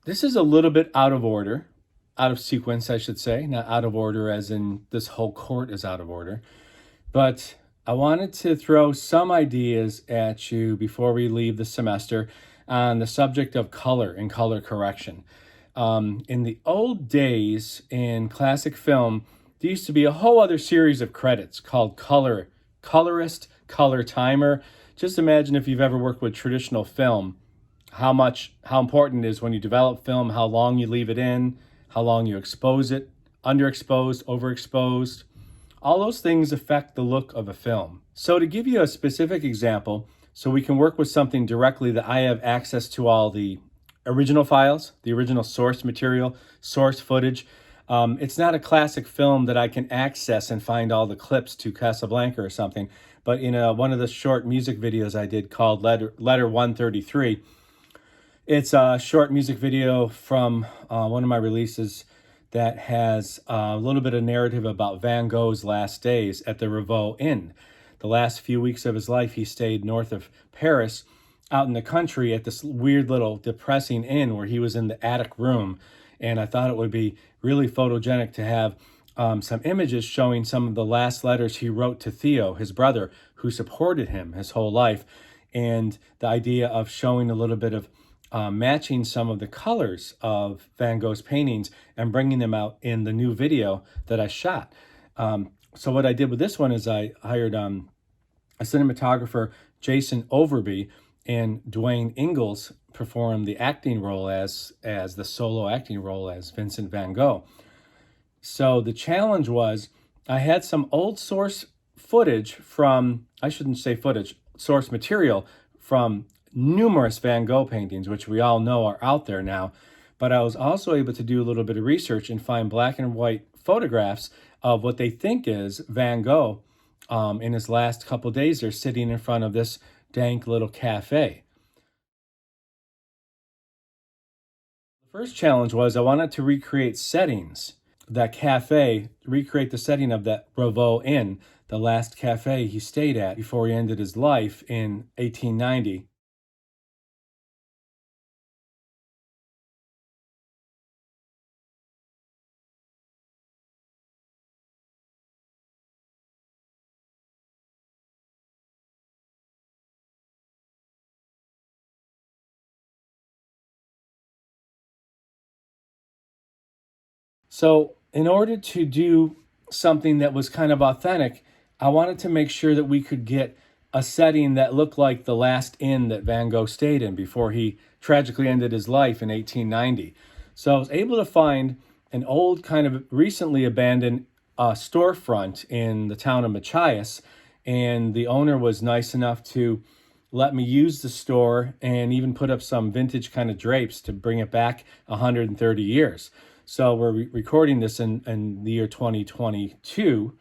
This is a little bit out of order, out of sequence, I should say, not out of order as in this whole court is out of order. But I wanted to throw some ideas at you before we leave the semester on the subject of color and color correction. In the old days in classic film, there used to be a whole other series of credits called colorist, color timer. Just imagine if you've ever worked with traditional film, how important it is when you develop film, how long you leave it in, how long you expose it, underexposed, overexposed. All those things affect the look of a film. So to give you a specific example, so we can work with something directly that I have access to all the original files, the original source material, source footage. It's not a classic film that I can access and find all the clips to Casablanca or something, but in one of the short music videos I did called Letter 133, it's a short music video from one of my releases that has a little bit of narrative about Van Gogh's last days at the Ravoux Inn. The last few weeks of his life, he stayed north of Paris, out in the country at this weird little depressing inn where he was in the attic room. And I thought it would be really photogenic to have some images showing some of the last letters he wrote to Theo, his brother, who supported him his whole life. And the idea of showing a little bit of matching some of the colors of Van Gogh's paintings and bringing them out in the new video that I shot. So what I did with this one is I hired a cinematographer, Jason Overby, and Dwayne Ingalls performed the acting role as the solo acting role as Vincent Van Gogh. So the challenge was I had some old source footage from, I shouldn't say footage, source material from numerous Van Gogh paintings, which we all know are out there now. But I was also able to do a little bit of research and find black and white photographs of what they think is Van Gogh in his last couple days. They're sitting in front of this dank little cafe. The first challenge was I wanted to recreate settings. That cafe, recreate the setting of that Ravoux Inn, the last cafe he stayed at before he ended his life in 1890. So in order to do something that was kind of authentic, I wanted to make sure that we could get a setting that looked like the last inn that Van Gogh stayed in before he tragically ended his life in 1890. So I was able to find an old kind of recently abandoned storefront in the town of Machias, and the owner was nice enough to let me use the store and even put up some vintage kind of drapes to bring it back 130 years. So we're recording this in the year 2022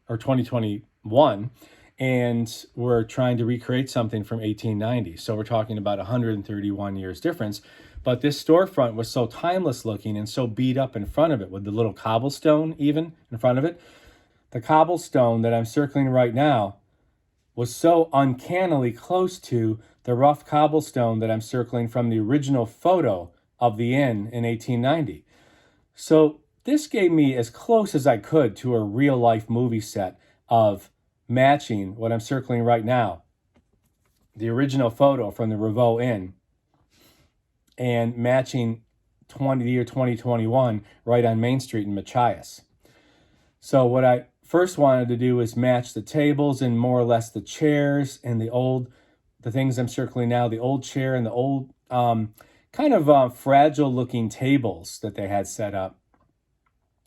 or 2021, and we're trying to recreate something from 1890. So we're talking about 131 years difference. But this storefront was so timeless looking and so beat up in front of it with the little cobblestone even in front of it. The cobblestone that I'm circling right now was so uncannily close to the rough cobblestone that I'm circling from the original photo of the inn in 1890. So this gave me as close as I could to a real life movie set of matching what I'm circling right now, the original photo from the Ravoux Inn, and matching the year 2021 right on Main Street in Machias. So what I first wanted to do is match the tables and more or less the chairs and the things I'm circling now, the old chair and the old kind of fragile looking tables that they had set up.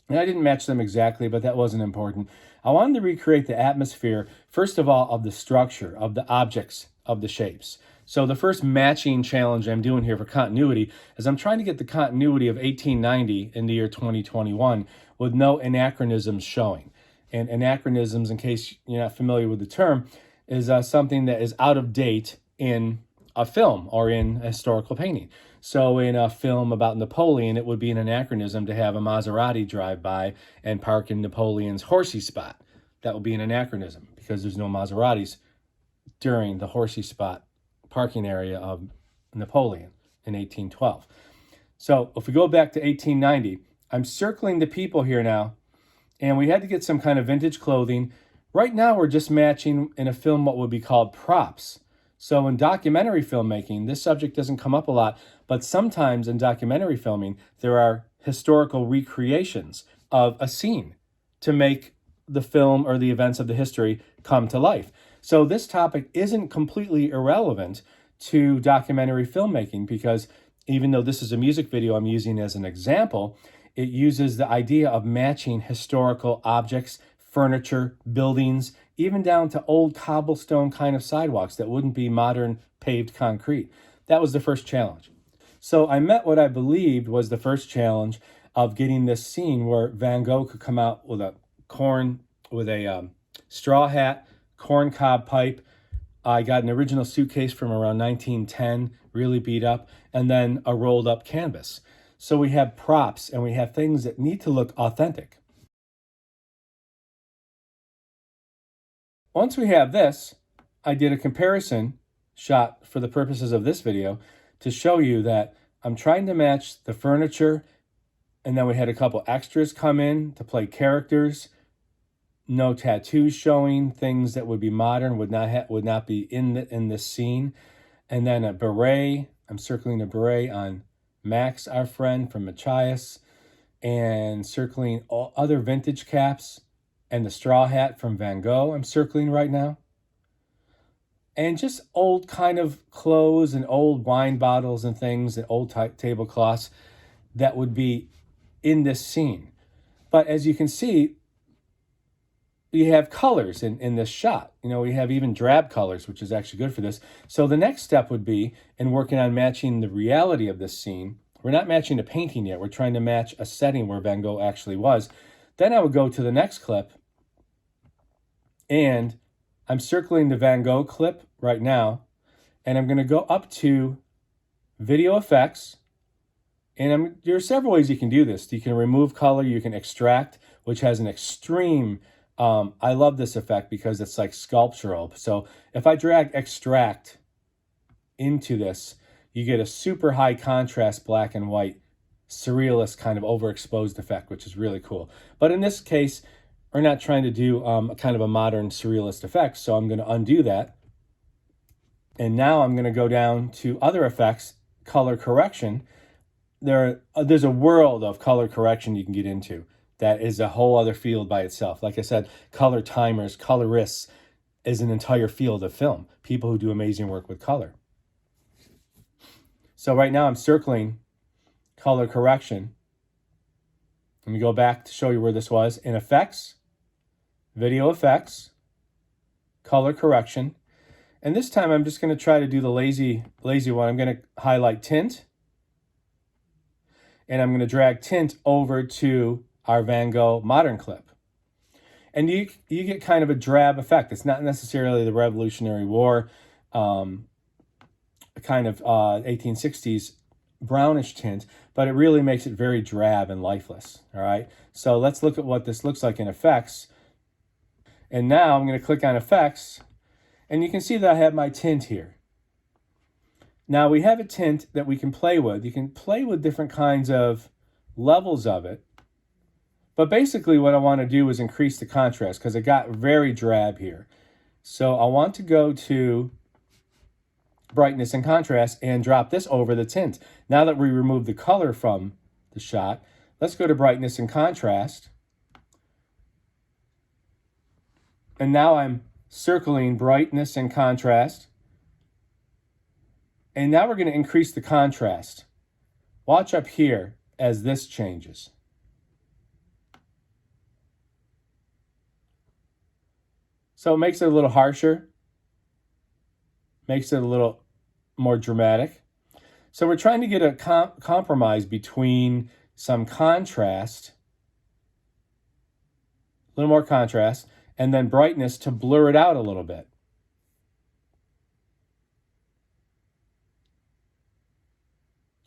And I didn't match them exactly, but that wasn't important. I wanted to recreate the atmosphere, first of all, of the structure, of the objects, of the shapes. So the first matching challenge I'm doing here for continuity is I'm trying to get the continuity of 1890 in the year 2021 with no anachronisms showing. And anachronisms, in case you're not familiar with the term, is something that is out of date in a film or in a historical painting. So in a film about Napoleon, it would be an anachronism to have a Maserati drive by and park in Napoleon's horsey spot. That would be an anachronism because there's no Maseratis during the horsey spot parking area of Napoleon in 1812. So if we go back to 1890, I'm circling the people here now, and we had to get some kind of vintage clothing. Right now, we're just matching in a film what would be called props. So in documentary filmmaking, this subject doesn't come up a lot, but sometimes in documentary filming, there are historical recreations of a scene to make the film or the events of the history come to life. So this topic isn't completely irrelevant to documentary filmmaking, because even though this is a music video I'm using as an example, it uses the idea of matching historical objects, furniture, buildings, even down to old cobblestone kind of sidewalks that wouldn't be modern paved concrete. That was the first challenge. So I met what I believed was the first challenge of getting this scene where Van Gogh could come out with a straw hat, corn cob pipe. I got an original suitcase from around 1910, really beat up, and then a rolled up canvas. So we have props and we have things that need to look authentic. Once we have this, I did a comparison shot for the purposes of this video to show you that I'm trying to match the furniture, and then we had a couple extras come in to play characters. No tattoos showing, things that would be modern would not be in this scene. And then a beret. I'm circling a beret on Max, our friend from Machias, and circling all other vintage caps, and the straw hat from Van Gogh I'm circling right now. And just old kind of clothes and old wine bottles and things and old tablecloths that would be in this scene. But as you can see, you have colors in this shot. You know, we have even drab colors, which is actually good for this. So the next step would be in working on matching the reality of this scene. We're not matching a painting yet. We're trying to match a setting where Van Gogh actually was. Then I would go to the next clip, and I'm circling the Van Gogh clip right now, and I'm going to go up to video effects. And there are several ways you can do this. You can remove color, you can extract, which has an extreme, I love this effect because it's like sculptural. So if I drag extract into this, you get a super high contrast black and white, surrealist kind of overexposed effect, which is really cool. But in this case, we're not trying to do kind of a modern surrealist effect, so I'm going to undo that. And now I'm going to go down to other effects, color correction. There's a world of color correction you can get into. That is a whole other field by itself. Like I said, color timers, colorists is an entire field of film. People who do amazing work with color. So right now I'm circling color correction. Let me go back to show you where this was. In effects, video effects, color correction. And this time I'm just going to try to do the lazy one. I'm going to highlight tint. And I'm going to drag tint over to our Van Gogh modern clip. And you get kind of a drab effect. It's not necessarily the Revolutionary War, kind of 1860s brownish tint, but it really makes it very drab and lifeless. All right. So let's look at what this looks like in effects. And now I'm going to click on effects, and you can see that I have my tint here. Now we have a tint that we can play with. You can play with different kinds of levels of it. But basically what I want to do is increase the contrast because it got very drab here. So I want to go to brightness and contrast and drop this over the tint. Now that we removed the color from the shot, let's go to brightness and contrast. And now I'm circling brightness and contrast. And now we're going to increase the contrast. Watch up here as this changes. So it makes it a little harsher, makes it a little more dramatic. So we're trying to get a compromise between some contrast, a little more contrast, and then brightness to blur it out a little bit.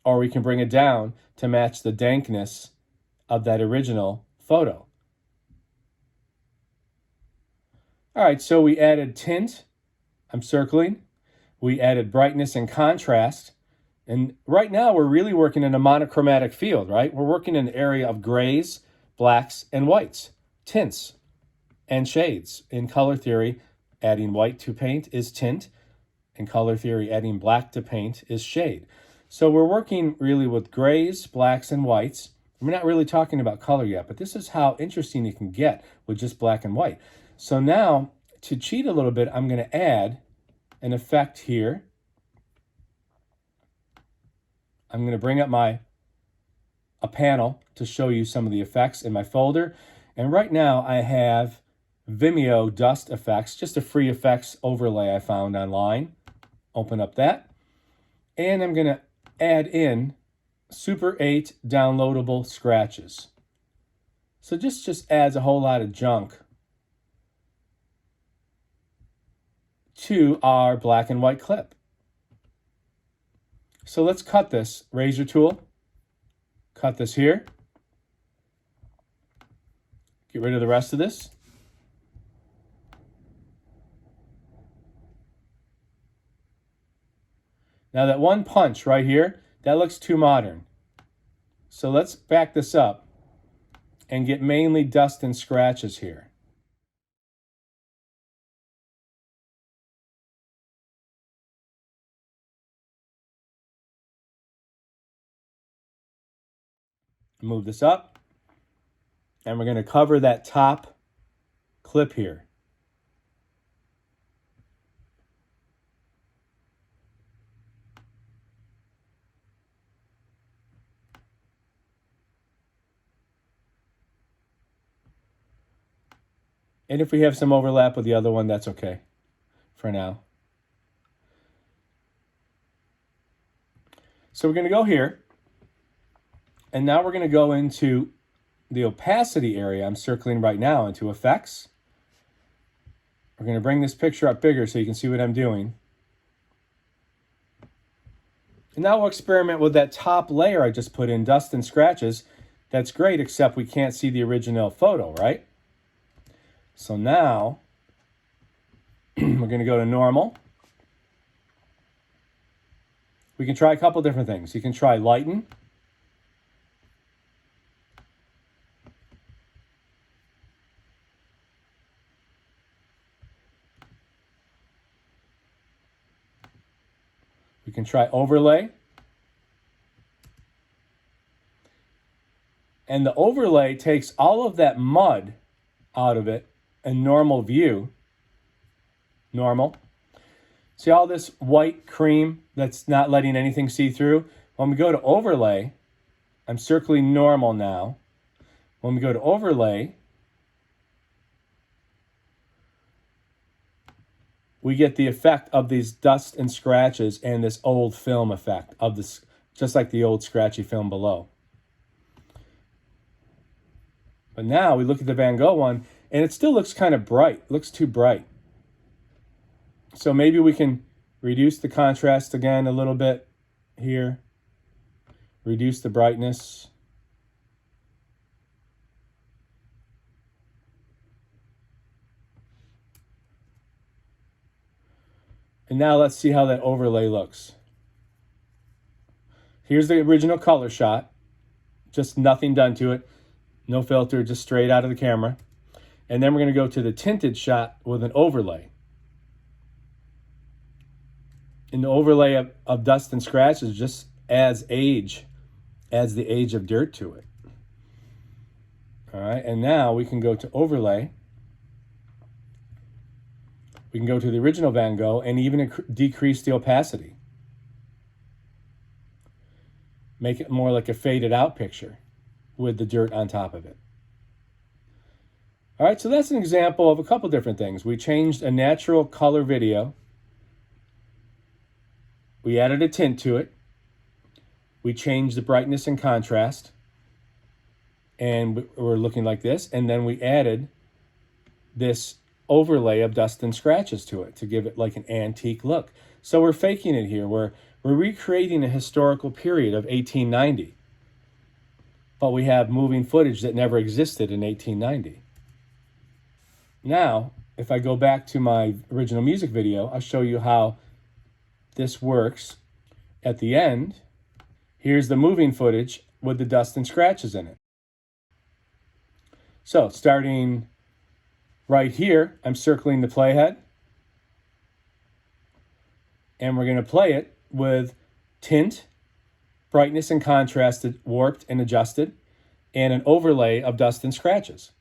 Or we can bring it down to match the dankness of that original photo. All right, so we added tint. I'm circling. We added brightness and contrast. And right now we're really working in a monochromatic field, right? We're working in the area of grays, blacks, and whites, tints and shades. In color theory, adding white to paint is tint. In color theory, adding black to paint is shade. So we're working really with grays, blacks, and whites. We're not really talking about color yet, but this is how interesting it can get with just black and white. So now, to cheat a little bit, I'm going to add an effect here. I'm going to bring up a panel to show you some of the effects in my folder. And right now I have Vimeo Dust Effects, just a free effects overlay I found online. Open up that. And I'm going to add in Super 8 downloadable scratches. So just adds a whole lot of junk to our black and white clip. So let's cut this. Razor tool. Cut this here. Get rid of the rest of this. Now that one punch right here, that looks too modern. So let's back this up and get mainly dust and scratches here. Move this up, and we're going to cover that top clip here. And if we have some overlap with the other one, that's okay for now. So we're going to go here. And now we're going to go into the opacity area I'm circling right now, into effects. We're going to bring this picture up bigger so you can see what I'm doing. And now we'll experiment with that top layer I just put in, dust and scratches. That's great, except we can't see the original photo, right? So now we're going to go to normal. We can try a couple different things. You can try lighten. We can try overlay. And the overlay takes all of that mud out of it in normal view. Normal. See all this white cream that's not letting anything see through? When we go to overlay, I'm circling normal now. When we go to overlay, we get the effect of these dust and scratches and this old film effect of this, just like the old scratchy film below. But now we look at the Van Gogh one, and it still looks kind of bright. It looks too bright. So maybe we can reduce the contrast again a little bit here. Reduce the brightness. And now let's see how that overlay looks. Here's the original color shot. Just nothing done to it. No filter, just straight out of the camera. And then we're going to go to the tinted shot with an overlay. And the overlay of dust and scratches just adds age. Adds the age of dirt to it. All right, and now we can go to overlay. We can go to the original Van Gogh and even decrease the opacity. Make it more like a faded out picture with the dirt on top of it. All right, so that's an example of a couple different things. We changed a natural color video. We added a tint to it. We changed the brightness and contrast. And we're looking like this. And then we added this overlay of dust and scratches to it to give it like an antique look. So we're faking it here. We're recreating a historical period of 1890. But we have moving footage that never existed in 1890. Now, if I go back to my original music video, I'll show you how this works at the end, here's the moving footage with the dust and scratches in it. So starting right here, I'm circling the playhead. And we're going to play it with tint, brightness and contrast warped and adjusted, and an overlay of dust and scratches.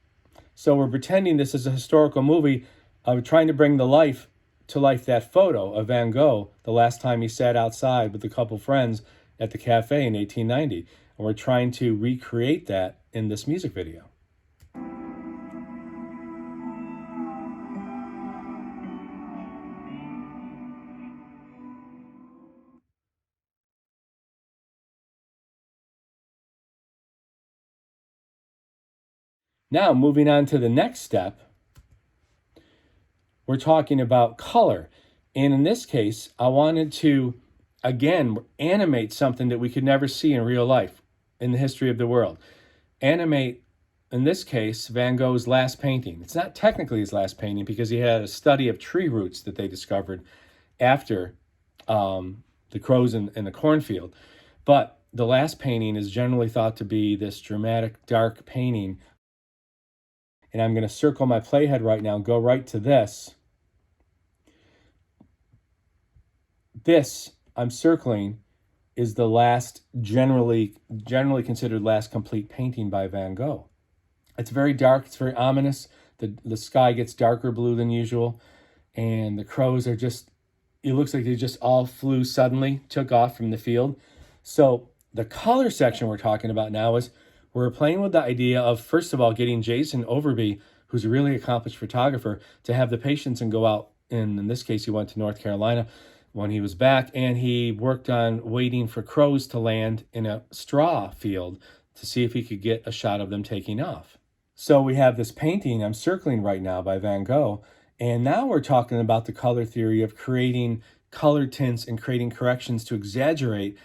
So we're pretending this is a historical movie of trying to bring to life that photo of Van Gogh the last time he sat outside with a couple friends at the cafe in 1890. And we're trying to recreate that in this music video. Now, moving on to the next step, we're talking about color. And in this case, I wanted to, again, animate something that we could never see in real life in the history of the world. Animate, in this case, Van Gogh's last painting. It's not technically his last painting because he had a study of tree roots that they discovered after the crows in the cornfield. But the last painting is generally thought to be this dramatic, dark painting. And I'm going to circle my playhead right now and go right to this. This I'm circling is the last, generally considered last complete painting by Van Gogh. It's very dark. It's very ominous. The sky gets darker blue than usual. And the crows are just, it looks like they just all flew suddenly, took off from the field. So the color section we're talking about now is we're playing with the idea of, first of all, getting Jason Overby, who's a really accomplished photographer, to have the patience and go out. And in this case, he went to North Carolina when he was back, and he worked on waiting for crows to land in a straw field to see if he could get a shot of them taking off. So we have this painting I'm circling right now by Van Gogh, and now we're talking about the color theory of creating color tints and creating corrections to exaggerate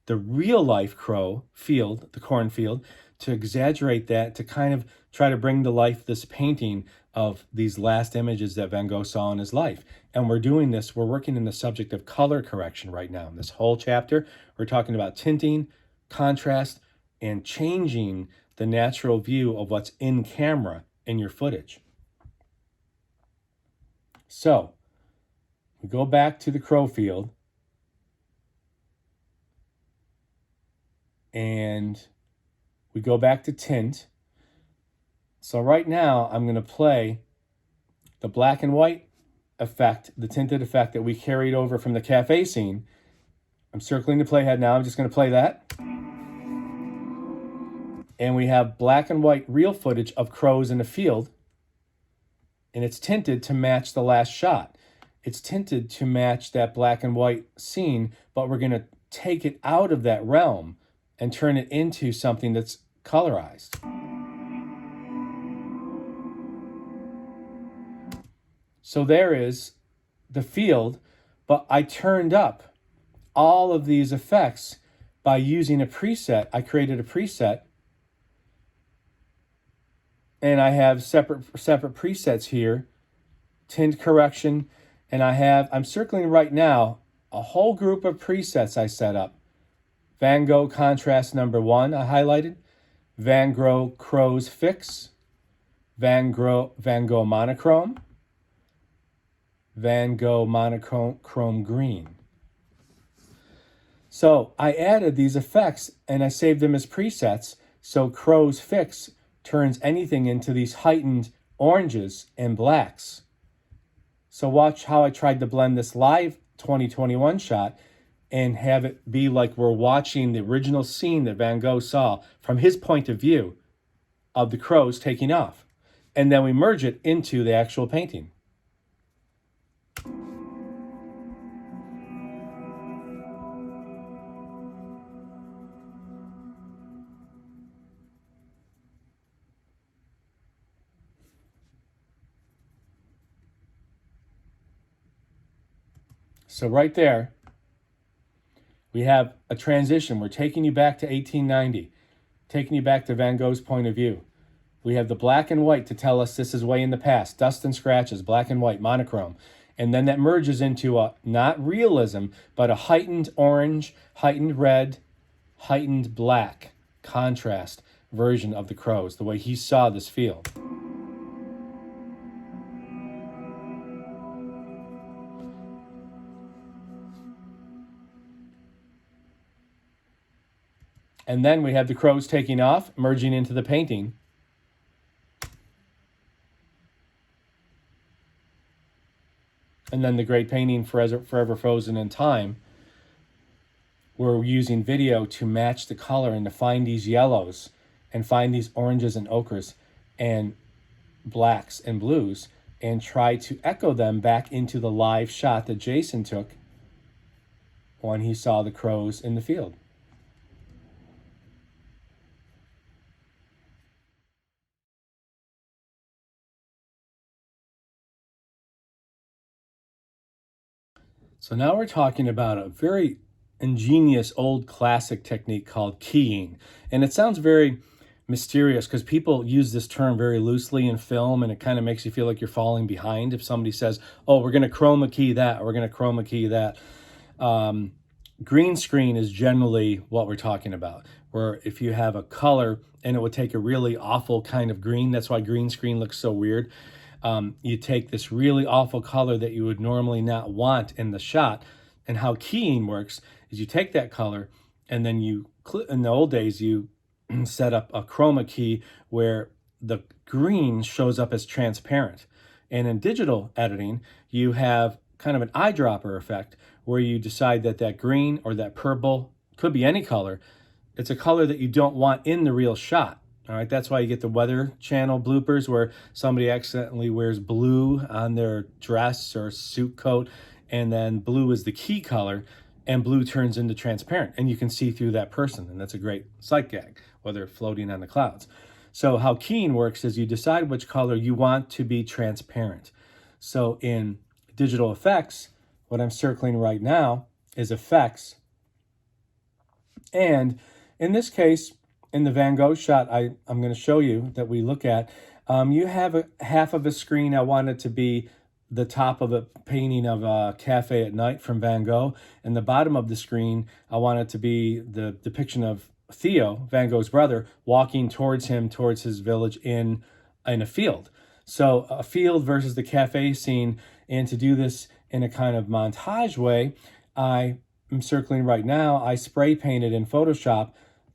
the real life crow field, the cornfield, to exaggerate that, to kind of try to bring to life this painting of these last images that Van Gogh saw in his life. And we're doing this, we're working in the subject of color correction right now. In this whole chapter, we're talking about tinting, contrast, and changing the natural view of what's in camera in your footage. So, we go back to the crow field, and we go back to tint. So right now, I'm going to play the black and white effect, the tinted effect that we carried over from the cafe scene. I'm circling the playhead now. I'm just going to play that. And we have black and white real footage of crows in the field. And it's tinted to match the last shot. It's tinted to match that black and white scene, but we're going to take it out of that realm and turn it into something that's colorized. So there is the field, but I turned up all of these effects by using a preset. I created a preset, and I have separate presets here, tint correction, and I'm circling right now a whole group of presets I set up. Van Gogh contrast number 1 I highlighted, Van Gogh Crow's Fix, Van Gogh Monochrome, Van Gogh Monochrome Green. So I added these effects and I saved them as presets, so Crow's Fix turns anything into these heightened oranges and blacks. So watch how I tried to blend this live 2021 shot and have it be like we're watching the original scene that Van Gogh saw from his point of view of the crows taking off. And then we merge it into the actual painting. So right there, we have a transition. We're taking you back to 1890, taking you back to Van Gogh's point of view. We have the black and white to tell us this is way in the past, dust and scratches, black and white, monochrome. And then that merges into a, not realism, but a heightened orange, heightened red, heightened black contrast version of the crows, the way he saw this field. And then we have the crows taking off, merging into the painting. And then the great painting, Forever Frozen in Time. We're using video to match the color and to find these yellows and find these oranges and ochres and blacks and blues and try to echo them back into the live shot that Jason took when he saw the crows in the field. So now we're talking about a very ingenious old classic technique called keying. And it sounds very mysterious because people use this term very loosely in film, and it kind of makes you feel like you're falling behind if somebody says, oh, we're going to chroma key that, or we're going to chroma key that. Green screen is generally what we're talking about, where if you have a color and it would take a really awful kind of green, that's why green screen looks so weird. You take this really awful color that you would normally not want in the shot, and how keying works is you take that color and then you, in the old days, you set up a chroma key where the green shows up as transparent. And in digital editing, you have kind of an eyedropper effect where you decide that that green or that purple, could be any color, it's a color that you don't want in the real shot. All right, that's why you get the Weather Channel bloopers where somebody accidentally wears blue on their dress or suit coat, and then blue is the key color, and blue turns into transparent, and you can see through that person, and that's a great sight gag, whether floating on the clouds. So how keying works is you decide which color you want to be transparent. So in digital effects, what I'm circling right now is effects, and in this case, in the Van Gogh shot I'm going to show you that we look at, you have half of a screen. I want it to be the top of a painting of a cafe at night from Van Gogh, and the bottom of the screen, I want it to be the depiction of Theo, Van Gogh's brother, walking towards him, towards his village in a field. So a field versus the cafe scene, and to do this in a kind of montage way, I am circling right now, I spray painted in Photoshop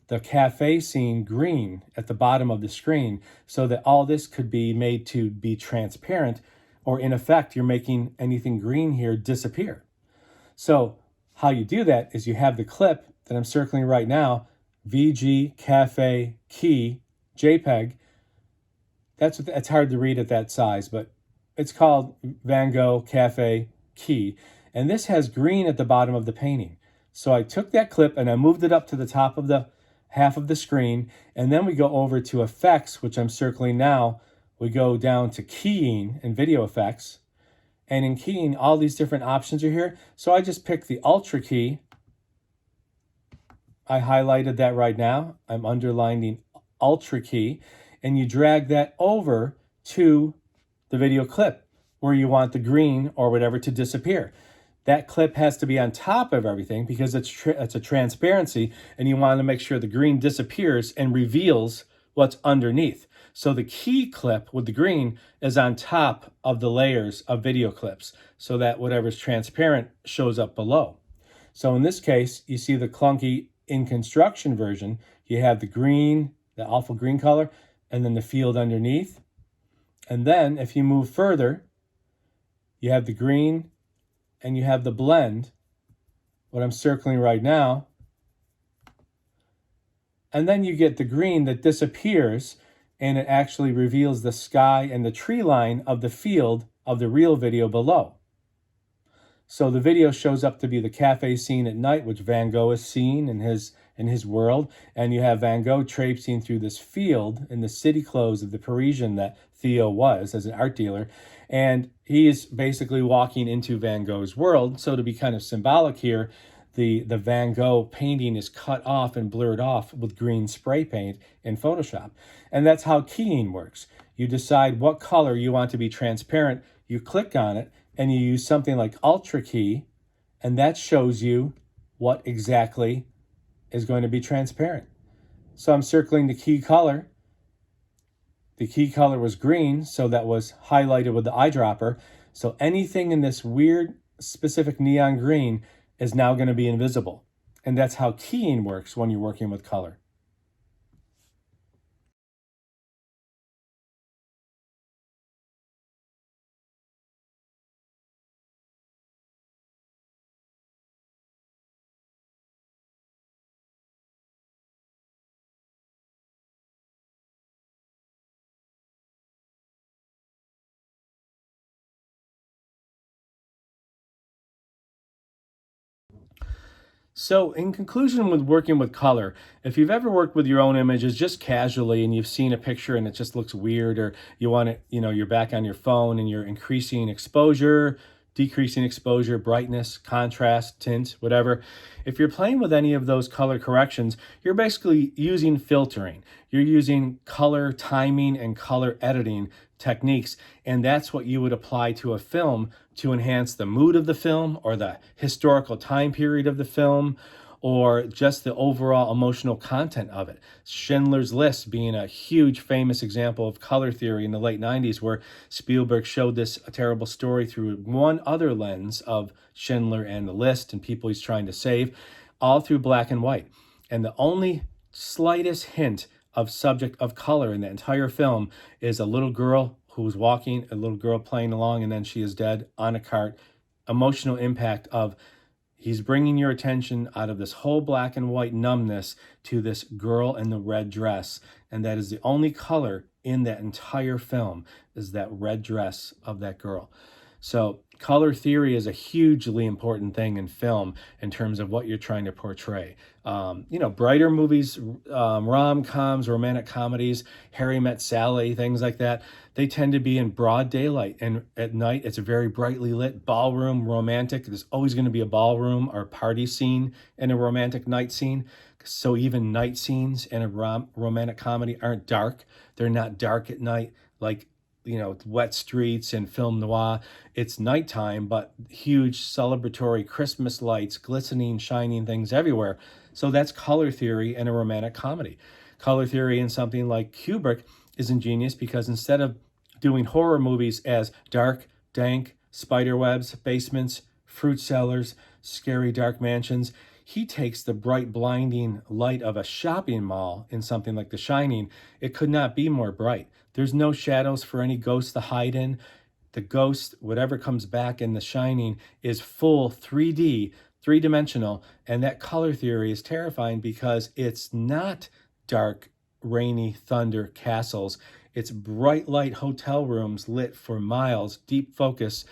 the cafe scene green at the bottom of the screen so that all this could be made to be transparent, or in effect, you're making anything green here disappear. So how you do that is you have the clip that I'm circling right now, VG Cafe Key JPEG. It's hard to read at that size, but it's called Van Gogh Cafe Key. And this has green at the bottom of the painting. So I took that clip and I moved it up to the top of the half of the screen, and then we go over to effects, which I'm circling now. We go down to keying and video effects, and in keying, all these different options are here. So I just picked the Ultra key. I highlighted that right now. I'm underlining Ultra key, and you drag that over to the video clip where you want the green or whatever to disappear. That clip has to be on top of everything because it's a transparency, and you want to make sure the green disappears and reveals what's underneath. So the key clip with the green is on top of the layers of video clips so that whatever's transparent shows up below. So in this case, you see the clunky in construction version, you have the green, the awful green color, and then the field underneath. And then if you move further, you have the green, and you have the blend, what I'm circling right now, and then you get the green that disappears, and it actually reveals the sky and the tree line of the field of the real video below. So the video shows up to be the cafe scene at night, which Van Gogh is seeing in his world, and you have Van Gogh traipsing through this field in the city clothes of the Parisian that Theo was as an art dealer, and he is basically walking into Van Gogh's world. So to be kind of symbolic here, the Van Gogh painting is cut off and blurred off with green spray paint in Photoshop. And that's how keying works. You decide what color you want to be transparent, you click on it, and you use something like Ultra Key, and that shows you what exactly is going to be transparent. So I'm circling the key color. The key color was green, so that was highlighted with the eyedropper. So anything in this weird specific neon green is now going to be invisible. And that's how keying works when you're working with color. So, in conclusion, with working with color, if you've ever worked with your own images just casually and you've seen a picture and it just looks weird, or you want it, you're back on your phone and you're increasing exposure, decreasing exposure, brightness, contrast, tint, whatever. If you're playing with any of those color corrections, you're basically using filtering. You're using color timing and color editing techniques, and that's what you would apply to a film to enhance the mood of the film or the historical time period of the film or just the overall emotional content of it. Schindler's List being a huge famous example of color theory in the late 90s, where Spielberg showed this terrible story through one other lens of Schindler and the list and people he's trying to save, all through black and white. And the only slightest hint of subject of color in the entire film is a little girl who's walking, a little girl playing along, and then she is dead on a cart. Emotional impact of he's bringing your attention out of this whole black and white numbness to this girl in the red dress. And that is the only color in that entire film, is that red dress of that girl. So color theory is a hugely important thing in film in terms of what you're trying to portray. Brighter movies, rom-coms, romantic comedies, Harry Met Sally, things like that, they tend to be in broad daylight. And at night, it's a very brightly lit ballroom, romantic. There's always going to be a ballroom or party scene in a romantic night scene. So even night scenes in a romantic comedy aren't dark. They're not dark at night like wet streets and film noir. It's nighttime, but huge celebratory Christmas lights, glistening, shining things everywhere. So that's color theory in a romantic comedy. Color theory in something like Kubrick is ingenious because instead of doing horror movies as dark, dank, spider webs, basements, fruit cellars, scary dark mansions, he takes the bright, blinding light of a shopping mall in something like The Shining. It could not be more bright. There's no shadows for any ghosts to hide in. The ghost, whatever comes back in The Shining, is full 3D, three-dimensional, and that color theory is terrifying because it's not dark, rainy thunder castles. It's bright light hotel rooms lit for miles, deep focus,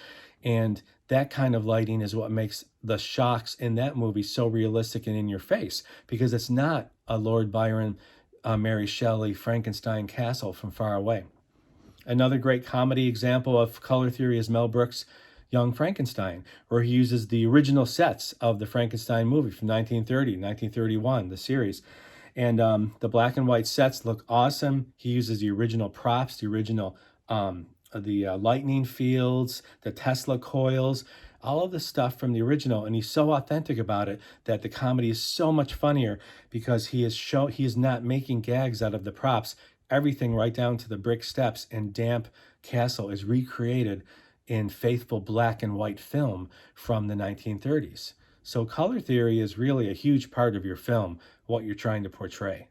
and that kind of lighting is what makes the shocks in that movie so realistic and in your face, because it's not a Lord Byron, Mary Shelley, Frankenstein castle from far away. Another great comedy example of color theory is Mel Brooks' Young Frankenstein, where he uses the original sets of the Frankenstein movie from 1930, 1931, the series. And the black and white sets look awesome. He uses the original props, the original lightning fields, the Tesla coils, all of the stuff from the original, and he's so authentic about it that the comedy is so much funnier because he is not making gags out of the props. Everything right down to the brick steps and damp castle is recreated in faithful black and white film from the 1930s. So color theory is really a huge part of your film, what you're trying to portray.